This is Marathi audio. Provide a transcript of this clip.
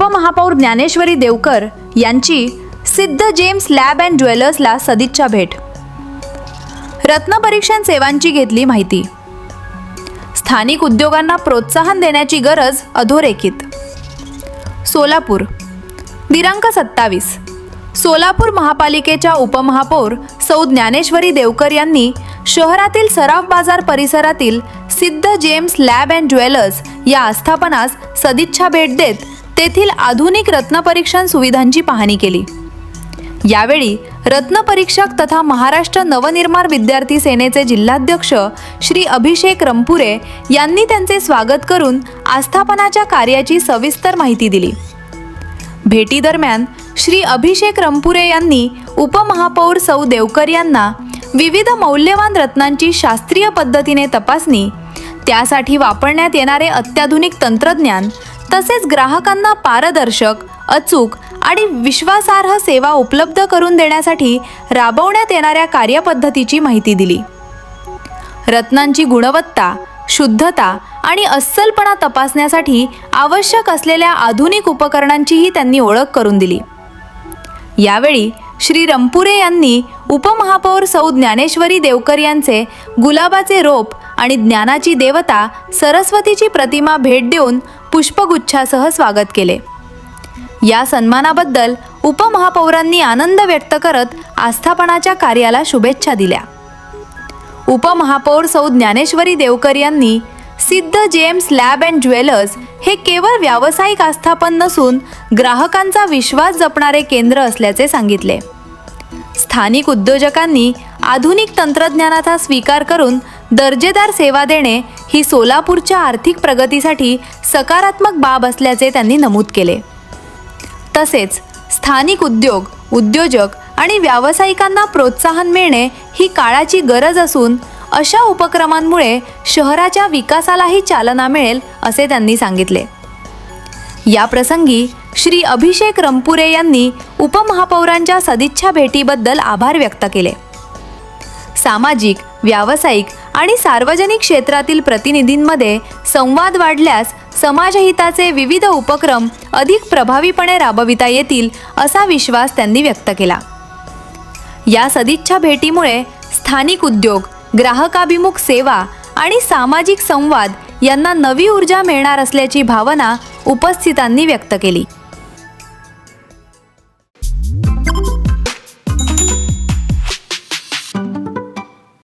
उपमहापौर ज्ञानेश्वरी देवकर यांची सिद्ध जेम्स लॅब अँड ज्वेलर्सला सदिच्छा भेट। रत्नपरीक्षण सेवांची घेतली माहिती। स्थानिक उद्योगांना प्रोत्साहन देण्याची गरज अधोरेखित। सोलापूर दिनांक 27 सोलापूर महापालिकेच्या उपमहापौर सौ ज्ञानेश्वरी देवकर यांनी शहरातील सराफ बाजार परिसरातील सिद्ध जेम्स लॅब अँड ज्वेलर्स या आस्थापनास सदिच्छा भेट देत तेथील आधुनिक रत्नपरीक्षण सुविधांची पाहणी केली। यावेळी रत्नपरीक्षक तथा महाराष्ट्र नवनिर्माण विद्यार्थी सेनेचे जिल्हाध्यक्ष श्री अभिषेक रंपुरे यांनी त्यांचे स्वागत करून आस्थापनाच्या कार्याची सविस्तर माहिती दिली। भेटीदरम्यान श्री अभिषेक रंपुरे यांनी उपमहापौर सौ देवकर यांना विविध मौल्यवान रत्नांची शास्त्रीय पद्धतीने तपासणी, त्यासाठी वापरण्यात येणारे अत्याधुनिक तंत्रज्ञान तसेच ग्राहकांना पारदर्शक, अचूक आणि विश्वासार्ह सेवा उपलब्ध करून देण्यासाठी राबवण्यात येणाऱ्या कार्यपद्धतीची माहिती दिली। रत्नांची गुणवत्ता, शुद्धता आणि अस्सलपणा तपासण्यासाठी आवश्यक असलेल्या आधुनिक उपकरणांचीही त्यांनी ओळख करून दिली। यावेळी श्री रंपुरे यांनी उपमहापौर सौ ज्ञानेश्वरी देवकर यांचे गुलाबाचे रोप आणि ज्ञानाची देवता सरस्वतीची प्रतिमा भेट देऊन पुष्पगुच्छासह स्वागत केले। या सन्मानाबद्दल उपमहापौरांनी आनंद व्यक्त करत आस्थापनाच्या कार्याला शुभेच्छा दिल्या। उपमहापौर सौ ज्ञानेश्वरी देवकर यांनी सिद्ध जेम्स लॅब अँड ज्वेलर्स हे केवळ व्यावसायिक आस्थापन नसून ग्राहकांचा विश्वास जपणारे केंद्र असल्याचे सांगितले। स्थानिक उद्योजकांनी आधुनिक तंत्रज्ञानाचा स्वीकार करून दर्जेदार सेवा देणे ही सोलापूरच्या आर्थिक प्रगतीसाठी सकारात्मक बाब असल्याचे त्यांनी नमूद केले। तसेच स्थानिक उद्योजक आणि व्यावसायिकांना प्रोत्साहन मिळणे ही काळाची गरज असून अशा उपक्रमांमुळे शहराच्या विकासालाही चालना मिळेल असे त्यांनी सांगितले। या प्रसंगी श्री अभिषेक रंपुरे यांनी उपमहापौरांच्या सदिच्छा भेटीबद्दल आभार व्यक्त केले। सामाजिक, व्यावसायिक आणि सार्वजनिक क्षेत्रातील प्रतिनिधींमध्ये संवाद वाढल्यास समाजहिताचे विविध उपक्रम अधिक प्रभावीपणे राबविता येतील असा विश्वास त्यांनी व्यक्त केला। या सदिच्छा भेटीमुळे स्थानिक उद्योग, ग्राहकाभिमुख सेवा आणि सामाजिक संवाद यांना नवी ऊर्जा मिळणार असल्याची भावना उपस्थितांनी व्यक्त केली।